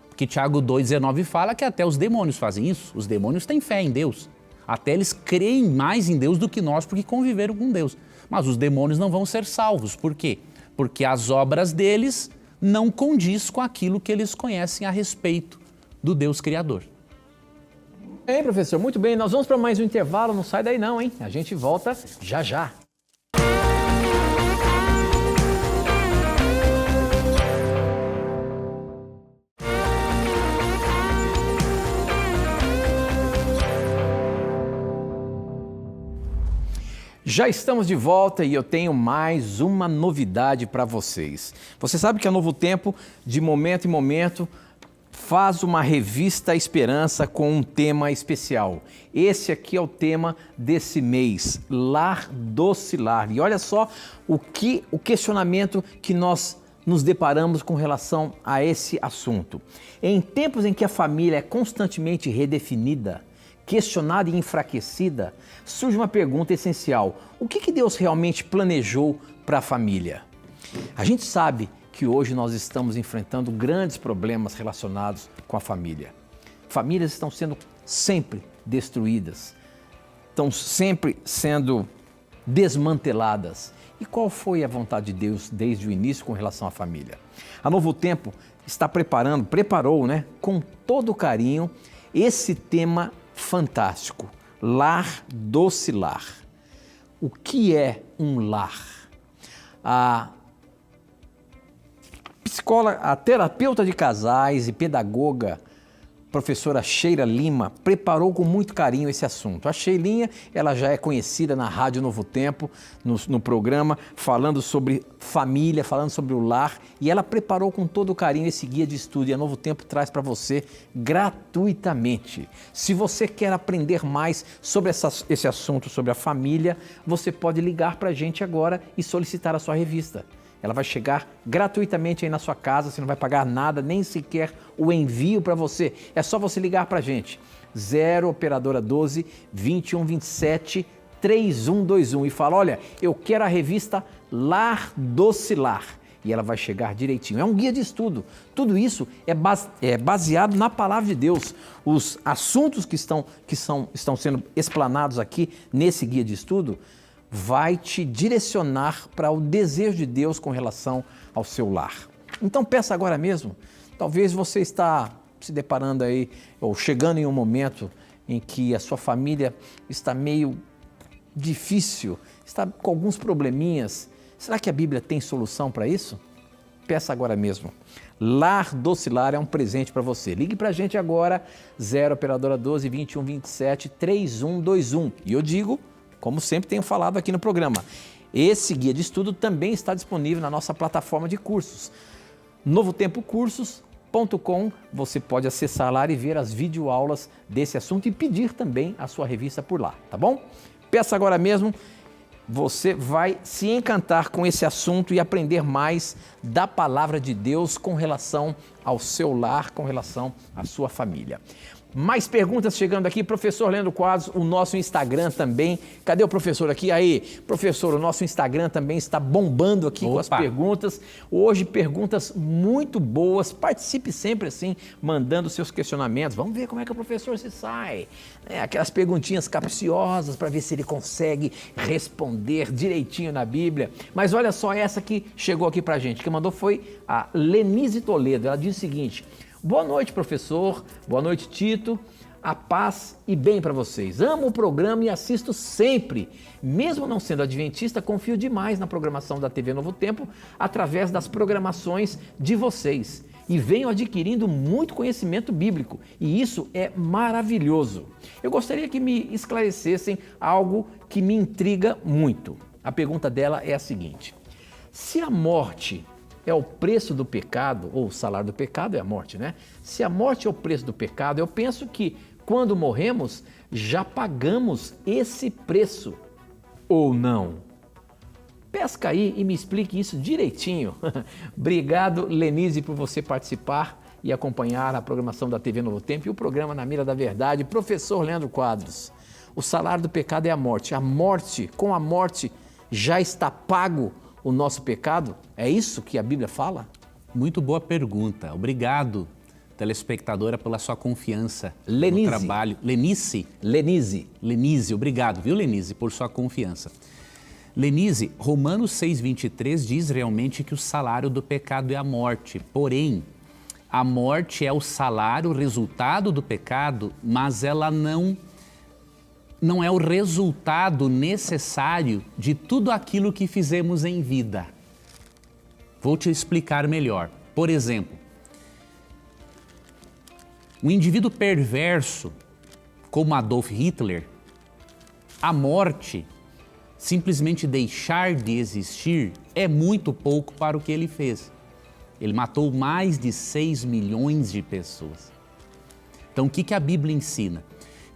S2: Porque Tiago 2:19 fala que até os demônios fazem isso. Os demônios têm fé em Deus. Até eles creem mais em Deus do que nós porque conviveram com Deus. Mas os demônios não vão ser salvos. Por quê? Porque as obras deles não condiz com aquilo que eles conhecem a respeito do Deus Criador.
S1: Bem, professor, muito bem. Nós vamos para mais um intervalo. Não sai daí não, hein? A gente volta já já. Já estamos de volta e eu tenho mais uma novidade para vocês. Você sabe que a Novo Tempo, de momento em momento, faz uma revista Esperança com um tema especial. Esse aqui é o tema desse mês, Lar Doce Lar. E olha só o questionamento que nós nos deparamos com relação a esse assunto. Em tempos em que a família é constantemente redefinida, questionada e enfraquecida, surge uma pergunta essencial: o que Deus realmente planejou para a família? A gente sabe que hoje nós estamos enfrentando grandes problemas relacionados com a família. Famílias estão sendo sempre destruídas. estão sempre sendo desmanteladas. E qual foi a vontade de Deus desde o início com relação à família? A Novo Tempo está preparou, né, com todo carinho, esse tema fantástico, lar doce lar. O que é um lar? A psicóloga, a terapeuta de casais e pedagoga, professora Sheila Lima, preparou com muito carinho esse assunto. A Sheilinha, ela já é conhecida na Rádio Novo Tempo, no programa, falando sobre família, falando sobre o lar, e ela preparou com todo carinho esse guia de estudo, e a Novo Tempo traz para você gratuitamente. Se você quer aprender mais sobre esse assunto, sobre a família, você pode ligar para a gente agora e solicitar a sua revista. Ela vai chegar gratuitamente aí na sua casa, você não vai pagar nada, nem sequer o envio para você. É só você ligar para a gente, 0 operadora 12 2127 3121 e fala, olha, eu quero a revista Lar Doce Lar. E ela vai chegar direitinho. É um guia de estudo. Tudo isso é baseado na palavra de Deus. Os assuntos que estão sendo explanados aqui nesse guia de estudo vai te direcionar para o desejo de Deus com relação ao seu lar. Então peça agora mesmo. Talvez você está se deparando aí, ou chegando em um momento em que a sua família está meio difícil, está com alguns probleminhas. Será que a Bíblia tem solução para isso? Peça agora mesmo. Lar Doce Lar é um presente para você. Ligue para a gente agora, 0 operadora 12 2127 3121. E eu digo, como sempre tenho falado aqui no programa, esse guia de estudo também está disponível na nossa plataforma de cursos. novotempocursos.com, você pode acessar lá e ver as videoaulas desse assunto e pedir também a sua revista por lá, tá bom? Peça agora mesmo, você vai se encantar com esse assunto e aprender mais da palavra de Deus com relação ao seu lar, com relação à sua família. Mais perguntas chegando aqui, professor Leandro Quadros, o nosso Instagram também. Cadê o professor aqui? Aí, professor, o nosso Instagram também está bombando aqui com as perguntas. Hoje, perguntas muito boas. Participe sempre assim, mandando seus questionamentos. Vamos ver como é que o professor se sai. Aquelas perguntinhas capciosas para ver se ele consegue responder direitinho na Bíblia. Mas olha só essa que chegou aqui para a gente. Quem mandou foi a Lenise Toledo. Ela diz o seguinte: boa noite, professor. Boa noite, Tito. A paz e bem para vocês. Amo o programa e assisto sempre. Mesmo não sendo adventista, confio demais na programação da TV Novo Tempo através das programações de vocês. E venho adquirindo muito conhecimento bíblico. E isso é maravilhoso. Eu gostaria que me esclarecessem algo que me intriga muito. A pergunta dela é a seguinte: se a morte é o preço do pecado, ou o salário do pecado é a morte, né? Se a morte é o preço do pecado, eu penso que quando morremos, já pagamos esse preço, ou não? Pesca aí e me explique isso direitinho. Obrigado, Lenise, por você participar e acompanhar a programação da TV Novo Tempo e o programa Na Mira da Verdade. Professor Leandro Quadros, o salário do pecado é a morte. Com a morte, já está pago o nosso pecado? É isso que a Bíblia fala?
S2: Muito boa pergunta. Obrigado, telespectadora, pela sua confiança
S1: Lenise.
S2: no trabalho. Lenise, obrigado, viu, Lenise, por sua confiança. Lenise, Romanos 6,23 diz realmente que o salário do pecado é a morte. Porém, a morte é o salário, o resultado do pecado, mas ela não é o resultado necessário de tudo aquilo que fizemos em vida. Vou te explicar melhor. Por exemplo, um indivíduo perverso, como Adolf Hitler, a morte, simplesmente deixar de existir, é muito pouco para o que ele fez. Ele matou mais de 6 milhões de pessoas. Então, o que a Bíblia ensina?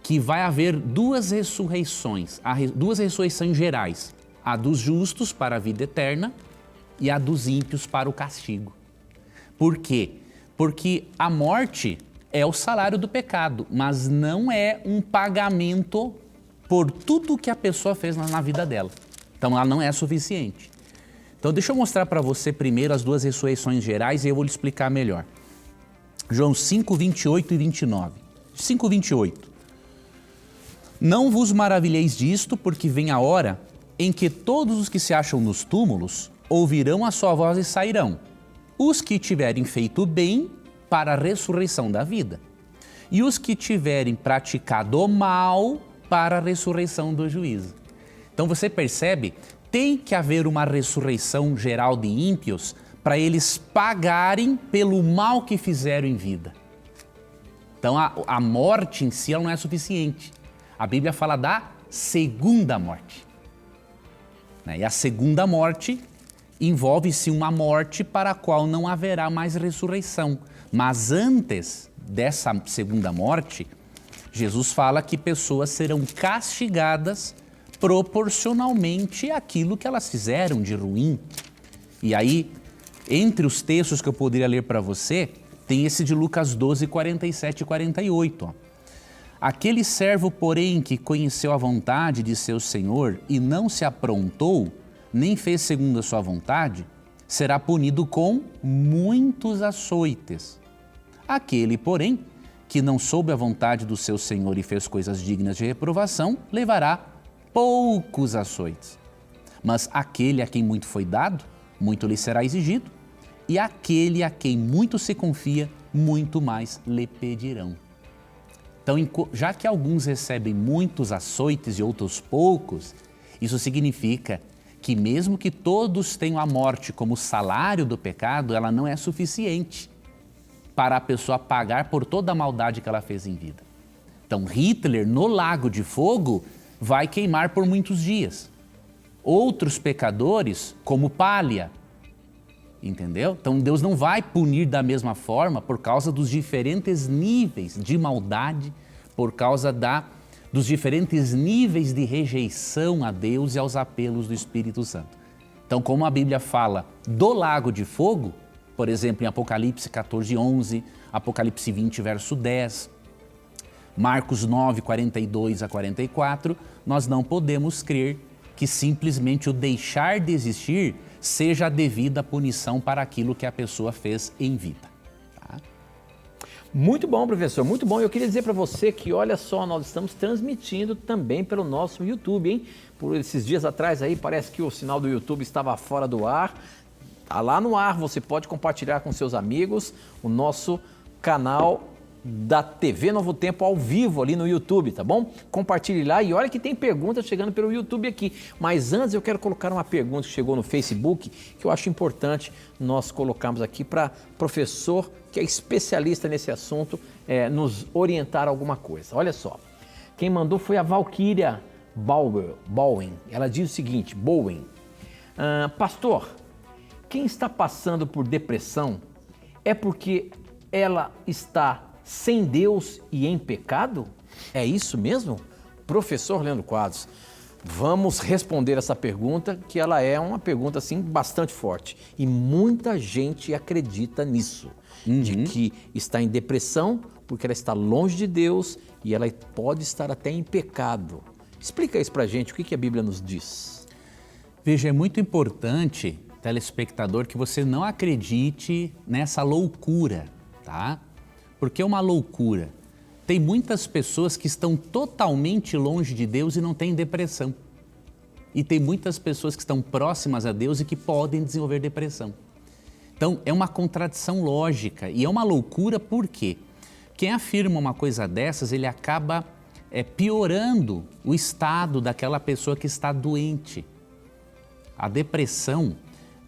S2: Que vai haver duas ressurreições gerais, a dos justos para a vida eterna e a dos ímpios para o castigo. Por quê? Porque a morte é o salário do pecado, mas não é um pagamento por tudo que a pessoa fez na vida dela. Então, ela não é suficiente. Então, deixa eu mostrar para você primeiro as duas ressurreições gerais e eu vou lhe explicar melhor. João 5, 28 e 29. 5, 28. Não vos maravilheis disto, porque vem a hora em que todos os que se acham nos túmulos ouvirão a sua voz e sairão, os que tiverem feito bem para a ressurreição da vida, e os que tiverem praticado o mal para a ressurreição do juízo. Então você percebe, tem que haver uma ressurreição geral de ímpios para eles pagarem pelo mal que fizeram em vida. Então a morte em si ela não é suficiente. A Bíblia fala da segunda morte. E a segunda morte envolve-se uma morte para a qual não haverá mais ressurreição. Mas antes dessa segunda morte, Jesus fala que pessoas serão castigadas proporcionalmente àquilo que elas fizeram de ruim. E aí, entre os textos que eu poderia ler para você, tem esse de Lucas 12, 47 e 48. Ó. Aquele servo, porém, que conheceu a vontade de seu senhor e não se aprontou, nem fez segundo a sua vontade, será punido com muitos açoites. Aquele, porém, que não soube a vontade do seu senhor e fez coisas dignas de reprovação, levará poucos açoites. Mas aquele a quem muito foi dado, muito lhe será exigido, e aquele a quem muito se confia, muito mais lhe pedirão. Então, já que alguns recebem muitos açoites e outros poucos, isso significa que mesmo que todos tenham a morte como salário do pecado, ela não é suficiente para a pessoa pagar por toda a maldade que ela fez em vida. Então, Hitler, no lago de fogo, vai queimar por muitos dias. Outros pecadores, como palha, entendeu? Então, Deus não vai punir da mesma forma por causa dos diferentes níveis de maldade, por causa dos diferentes níveis de rejeição a Deus e aos apelos do Espírito Santo. Então, como a Bíblia fala do lago de fogo, por exemplo, em Apocalipse 14, 11, Apocalipse 20, verso 10, Marcos 9, 42 a 44, nós não podemos crer que simplesmente o deixar de existir seja a devida punição para aquilo que a pessoa fez em vida. Tá?
S1: Muito bom, professor, muito bom. Eu queria dizer para você que, olha só, nós estamos transmitindo também pelo nosso YouTube, hein? Por esses dias atrás aí, parece que o sinal do YouTube estava fora do ar. Tá lá no ar, você pode compartilhar com seus amigos o nosso canal da TV Novo Tempo ao vivo ali no YouTube, tá bom? Compartilhe lá e olha que tem perguntas chegando pelo YouTube aqui. Mas antes eu quero colocar uma pergunta que chegou no Facebook que eu acho importante nós colocarmos aqui para professor que é especialista nesse assunto nos orientar alguma coisa. Olha só, quem mandou foi a Valquíria Bowen. Ela diz o seguinte, pastor, quem está passando por depressão é porque ela está sem Deus e em pecado? É isso mesmo? Professor Leandro Quadros, vamos responder essa pergunta, que ela é uma pergunta assim bastante forte. E muita gente acredita nisso, de que está em depressão porque ela está longe de Deus e ela pode estar até em pecado. Explica isso pra gente, o que a Bíblia nos diz?
S2: Veja, é muito importante, telespectador, que você não acredite nessa loucura, tá? Porque é uma loucura. Tem muitas pessoas que estão totalmente longe de Deus e não têm depressão. E tem muitas pessoas que estão próximas a Deus e que podem desenvolver depressão. Então, é uma contradição lógica e é uma loucura porque quem afirma uma coisa dessas, ele acaba piorando o estado daquela pessoa que está doente. A depressão,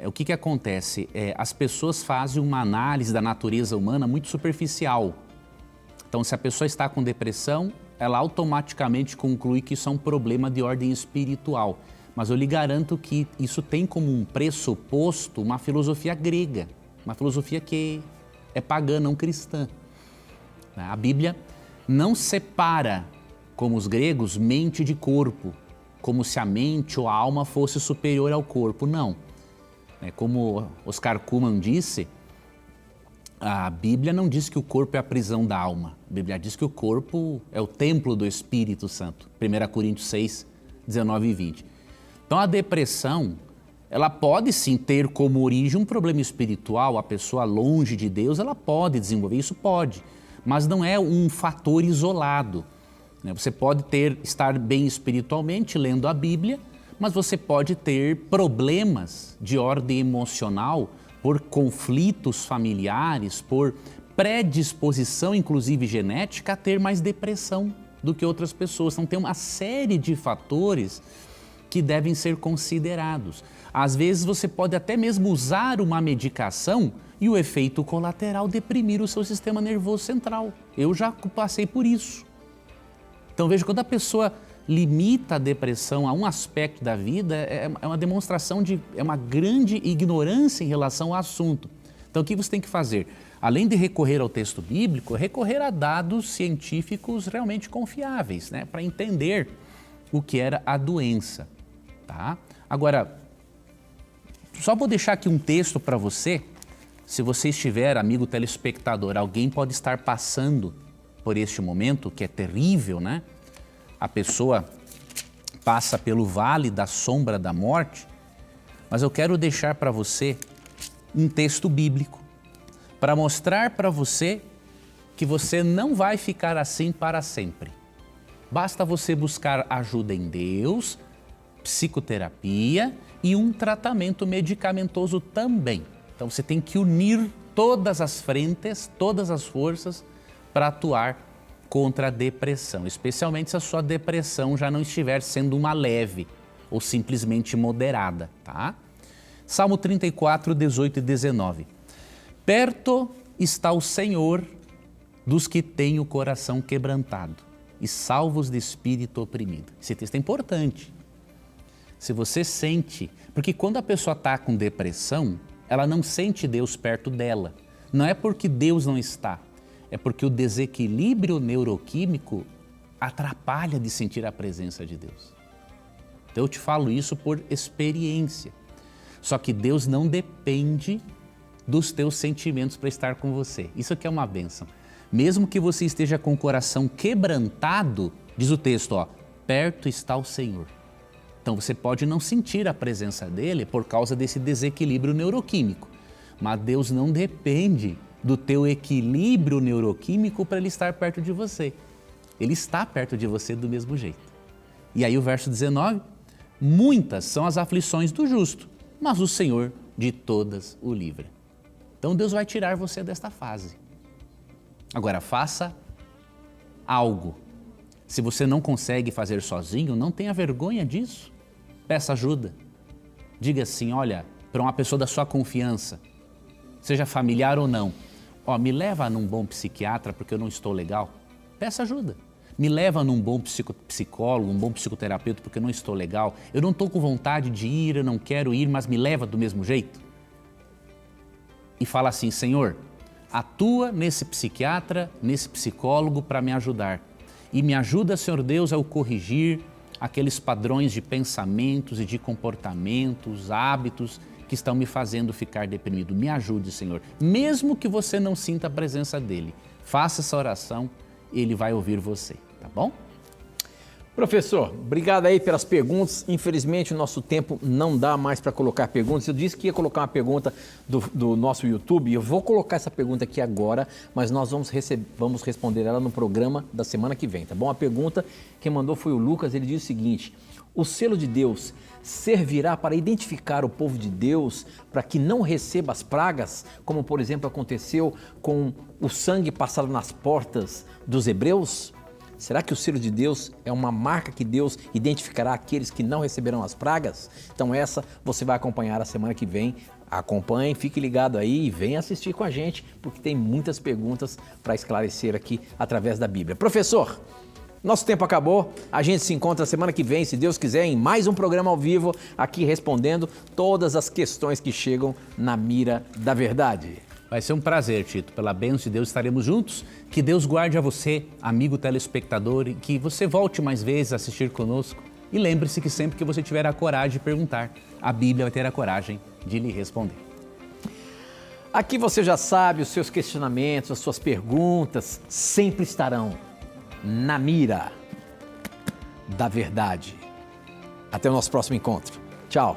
S2: o que acontece? As pessoas fazem uma análise da natureza humana muito superficial. Então, se a pessoa está com depressão, ela automaticamente conclui que isso é um problema de ordem espiritual. Mas eu lhe garanto que isso tem como um pressuposto uma filosofia grega, uma filosofia que é pagã, não cristã. A Bíblia não separa, como os gregos, mente de corpo, como se a mente ou a alma fosse superior ao corpo, não. Como Oscar Cullmann disse, a Bíblia não diz que o corpo é a prisão da alma. A Bíblia diz que o corpo é o templo do Espírito Santo. 1 Coríntios 6, 19 e 20. Então a depressão, ela pode sim ter como origem um problema espiritual, a pessoa longe de Deus, ela pode desenvolver, isso pode, mas não é um fator isolado. né? Você pode estar bem espiritualmente lendo a Bíblia, mas você pode ter problemas de ordem emocional por conflitos familiares, por predisposição, inclusive genética, a ter mais depressão do que outras pessoas. Então tem uma série de fatores que devem ser considerados. Às vezes você pode até mesmo usar uma medicação e o efeito colateral deprimir o seu sistema nervoso central. Eu já passei por isso. Então veja, quando a pessoa limita a depressão a um aspecto da vida, é uma demonstração é uma grande ignorância em relação ao assunto. Então o que você tem que fazer? Além de recorrer ao texto bíblico, recorrer a dados científicos realmente confiáveis, né, para entender o que era a doença. Tá? Agora, só vou deixar aqui um texto para você. Se você estiver, amigo telespectador, alguém pode estar passando por este momento, que é terrível, né? A pessoa passa pelo vale da sombra da morte, mas eu quero deixar para você um texto bíblico para mostrar para você que você não vai ficar assim para sempre. Basta você buscar ajuda em Deus, psicoterapia e um tratamento medicamentoso também. Então você tem que unir todas as frentes, todas as forças para atuar contra a depressão, especialmente se a sua depressão já não estiver sendo uma leve ou simplesmente moderada, tá? Salmo 34, 18 e 19. Perto está o Senhor dos que têm o coração quebrantado e salvos de espírito oprimido. Esse texto é importante. Se você sente, porque quando a pessoa está com depressão, ela não sente Deus perto dela. Não é porque Deus não está, é porque o desequilíbrio neuroquímico atrapalha de sentir a presença de Deus. Então eu te falo isso por experiência. Só que Deus não depende dos teus sentimentos para estar com você. Isso aqui é uma bênção. Mesmo que você esteja com o coração quebrantado, diz o texto, ó, perto está o Senhor. Então você pode não sentir a presença dele por causa desse desequilíbrio neuroquímico. Mas Deus não depende do teu equilíbrio neuroquímico para ele estar perto de você. Ele está perto de você do mesmo jeito. E aí o verso 19, muitas são as aflições do justo, mas o Senhor de todas o livra. Então Deus vai tirar você desta fase. Agora faça algo. Se você não consegue fazer sozinho, não tenha vergonha disso. Peça ajuda. Diga assim, olha, para uma pessoa da sua confiança, seja familiar ou não, ó, me leva num bom psiquiatra porque eu não estou legal. Peça ajuda. Me leva num bom psicólogo, um bom psicoterapeuta porque eu não estou legal. Eu não estou com vontade de ir, eu não quero ir, mas me leva do mesmo jeito. E fala assim, Senhor, atua nesse psiquiatra, nesse psicólogo para me ajudar. E me ajuda, Senhor Deus, a eu corrigir aqueles padrões de pensamentos e de comportamentos, hábitos que estão me fazendo ficar deprimido. Me ajude, Senhor. Mesmo que você não sinta a presença dele, faça essa oração, ele vai ouvir você, tá bom?
S1: Professor, obrigado aí pelas perguntas. Infelizmente o nosso tempo não dá mais para colocar perguntas. Eu disse que ia colocar uma pergunta do nosso YouTube. Eu vou colocar essa pergunta aqui agora, mas nós vamos responder ela no programa da semana que vem, tá bom? A pergunta quem mandou foi o Lucas, ele diz o seguinte: o selo de Deus servirá para identificar o povo de Deus para que não receba as pragas, como por exemplo aconteceu com o sangue passado nas portas dos hebreus? Será que o selo de Deus é uma marca que Deus identificará aqueles que não receberão as pragas? Então essa você vai acompanhar a semana que vem. Acompanhe, fique ligado aí e venha assistir com a gente, porque tem muitas perguntas para esclarecer aqui através da Bíblia. Professor, nosso tempo acabou, a gente se encontra semana que vem, se Deus quiser, em mais um programa ao vivo, aqui respondendo todas as questões que chegam na mira da verdade.
S2: Vai ser um prazer, Tito. Pela bênção de Deus estaremos juntos. Que Deus guarde a você, amigo telespectador, e que você volte mais vezes a assistir conosco. E lembre-se que sempre que você tiver a coragem de perguntar, a Bíblia vai ter a coragem de lhe responder.
S1: Aqui você já sabe, os seus questionamentos, as suas perguntas sempre estarão na mira da verdade. Até o nosso próximo encontro. Tchau.